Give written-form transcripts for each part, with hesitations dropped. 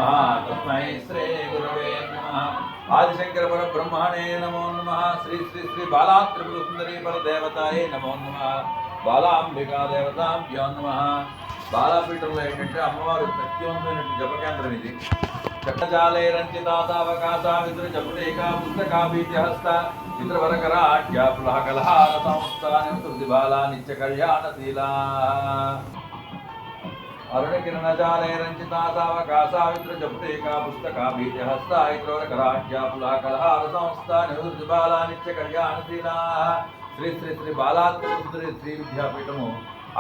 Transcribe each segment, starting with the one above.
नमः तस्मै श्री गुरवे नमः आदिशंकर परब्रह्मणे नमो नमः श्री श्री श्री बाला त्रिपुर सुंदरी परदेवताये नमो नमः బాలాంబికా దేవతాభ్యో నమః. బాలాపీఠంలో ఏంటంటే అమ్మవారు శక్తివంతమైన జప కేంద్రం ఇది. చక్కజాలైరంచితావకాశా విదుర జపుటేకా పుస్తకాభీత్యహస్త చిత్రవరకరాఢ్యా పులహకలహార సంస్థాని బాలా నిత్య కళ్యాణశీలా అరుణకిరణజాలైరంచితావకాశా విదుర జపుటేకా పుస్తకాభీత్యహస్త చిత్రవరకరాఢ్యా పులహకలహార సంస్థాని బాలా నిత్య కళ్యాణశీలా. శ్రీ శ్రీ శ్రీ బాలాత్రిపుర శ్రీ విద్యాపీఠము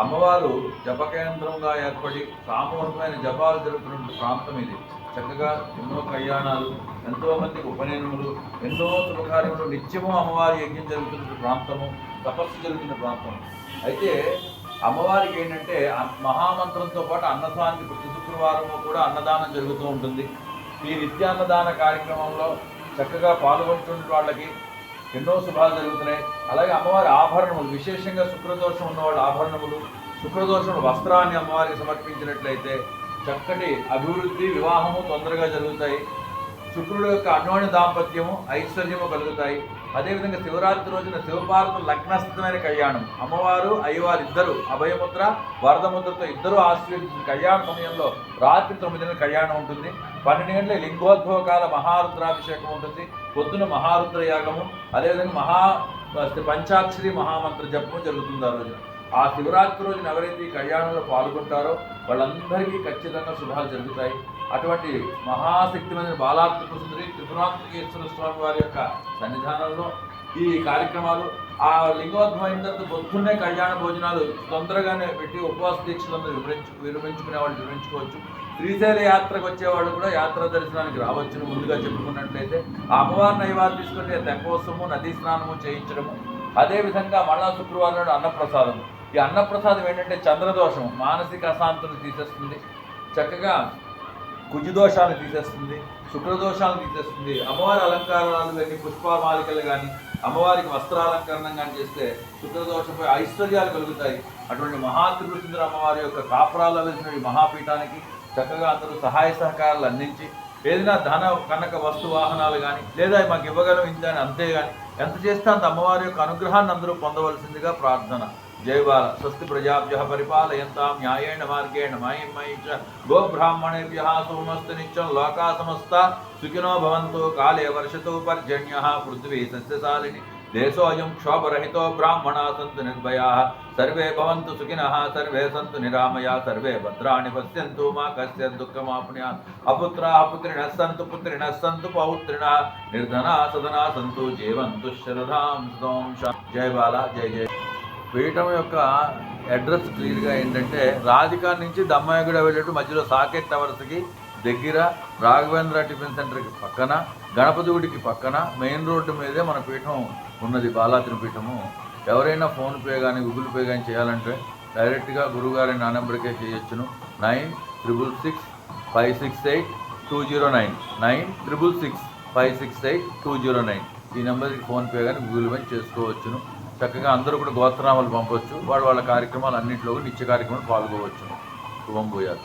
అమ్మవారు జపకేంద్రంగా ఏర్పడి సామూహికమైన జపాలు జరుగుతున్న ప్రాంతం ఇది. చక్కగా ఎన్నో కళ్యాణాలు, ఎంతోమందికి ఉపనయనములు, ఎన్నో శుభకార్యములు, నిత్యము అమ్మవారి యజ్ఞం జరుగుతున్న ప్రాంతము, తపస్సు జరుగుతున్న ప్రాంతం. అయితే అమ్మవారికి ఏంటంటే మహామంత్రంతో పాటు అన్నదానికి ప్రతి శుక్రవారము కూడా అన్నదానం జరుగుతూ ఉంటుంది. ఈ నిత్యాన్నదాన కార్యక్రమంలో చక్కగా పాల్గొంటున్న వాళ్ళకి ఎన్నో శుభాలు జరుగుతున్నాయి. అలాగే అమ్మవారి ఆభరణములు, విశేషంగా శుక్రదోషం ఉన్నవాళ్ళు ఆభరణములు, శుక్రదోషం వస్త్రాన్ని అమ్మవారికి సమర్పించినట్లయితే చక్కటి అభివృద్ధి, వివాహము తొందరగా జరుగుతాయి. శుక్రుడు యొక్క అన్యోన్య దాంపత్యము, ఐశ్వర్యము కలుగుతాయి. అదేవిధంగా శివరాత్రి రోజున శివపార్వతుల లగ్నస్థితమైన కళ్యాణం, అమ్మవారు అయ్యవారు ఇద్దరు అభయముద్ర వరదముద్రతో ఇద్దరు ఆశీర్వదించిన కళ్యాణ సమయంలో రాత్రి 9 గంటల కళ్యాణం ఉంటుంది. 12 గంటల లింగోద్భవ కాల మహారుద్రాభిషేకం ఉంటుంది. పొద్దున మహారుద్ర యాగము, అదేవిధంగా పంచాక్షరి మహామంత్ర జపము జరుగుతుంది ఆ రోజున. ఆ శివరాత్రి రోజున ఎవరైతే ఈ కళ్యాణంలో పాల్గొంటారో వాళ్ళందరికీ ఖచ్చితంగా శుభాలు జరుగుతాయి. అటువంటి మహాశక్తిమైన బాలాత్రిపుర సుందరి త్రిపురాంతకేశ్వర స్వామి వారి యొక్క సన్నిధానంలో ఈ కార్యక్రమాలు, ఆ లింగోద్భవం అయిన తర్వాత పొద్దున్నే కళ్యాణ భోజనాలు తొందరగానే పెట్టి ఉపవాస దీక్షలందరూ విరమించుకునే వాళ్ళు విరమించుకోవచ్చు. శ్రీశైల యాత్రకు వచ్చేవాళ్ళు కూడా యాత్రా దర్శనానికి రావచ్చును. ముందుగా చెప్పుకున్నట్లయితే ఆ అమ్మవారి నైవారు తీసుకుంటే తెప్పోత్సవము, నదీ స్నానము చేయించడము. అదేవిధంగా మళ్ళా శుక్రవారం నాడు అన్నప్రసాదము. ఈ అన్నప్రసాదం ఏంటంటే చంద్రదోషం, మానసిక అశాంతులు తీసేస్తుంది, చక్కగా కుజదోషాలను తీసేస్తుంది, శుక్రదోషాలను తీసేస్తుంది. అమ్మవారి అలంకారాలు కానీ, పుష్పమాలికలు కానీ, అమ్మవారికి వస్త్రాలంకరణం కానీ చేస్తే శుక్రదోషంపై ఐశ్వర్యాలు కలుగుతాయి. అటువంటి మహాత్రిపుర సుందరి అమ్మవారి యొక్క కాపురాల్లో వెలిసిన ఈ మహాపీఠానికి చక్కగా అందరూ సహాయ సహకారాలు అందించి ఏదైనా ధన కనక వస్తు వాహనాలు కానీ, లేదా మాకు ఇవ్వగలం ఇంత అని, అంతేగాని ఎంత చేస్తే అంత అమ్మవారి యొక్క అనుగ్రహాన్ని అందరూ పొందవలసిందిగా ప్రార్థన. జయ బాల. స్వస్తి ప్రజాభ్యః పరిపాలయంతాం న్యాయేణ మార్గేణ మహిం మహి చ గోబ్రాహ్మణేభ్యః సోమస్తు నిత్యం లోకా సమస్తా సుఖినో భవంతు. కాలే వర్షతు పర్జన్యః పృథ్వీ సస్యశాలిని దేశోऽयं క్షోభరహితో బ్రాహ్మణా సంతు నిర్భయాః. సర్వే భవంతు సుఖినః, సర్వే సంతు నిరామయాః, సర్వే భద్రాణి పశ్యంతు మా కశ్చిత్ దుఃఖమాప్నుయాత్. అపుత్రాః పుత్రిణః సంతు, పుత్రిణః సంతు పౌత్రిణః, నిర్ధనా సదనా సంతు, జీవంతు శరదాం శతం. జయ బాల. జయ జయ. పీఠం యొక్క అడ్రస్ క్లియర్గా ఏంటంటే రాధికా నుంచి దమ్మాయిగూడ వెళ్ళేట్టు మధ్యలో సాకెట్ టవర్స్కి దగ్గర, రాఘవేంద్ర టిఫిన్ సెంటర్కి పక్కన, గణపతి గుడికి పక్కన మెయిన్ రోడ్డు మీదే మన పీఠం ఉన్నది, బాలాత్రి పీఠము. ఎవరైనా ఫోన్పే కానీ గూగుల్ పే కానీ చేయాలంటే డైరెక్ట్గా గురువుగారి నా నెంబర్కే చేయొచ్చును. 9666568209 9666568209 ఈ నెంబర్కి ఫోన్పే కానీ గూగుల్ పే చేసుకోవచ్చును. చక్కగా అందరూ కూడా గోత్రనామాలు పంపవచ్చు. వాళ్ళ కార్యక్రమాలు అన్నింటిలో నిత్య కార్యక్రమాలు పాల్గొవచ్చును. శుభం భూయాత్.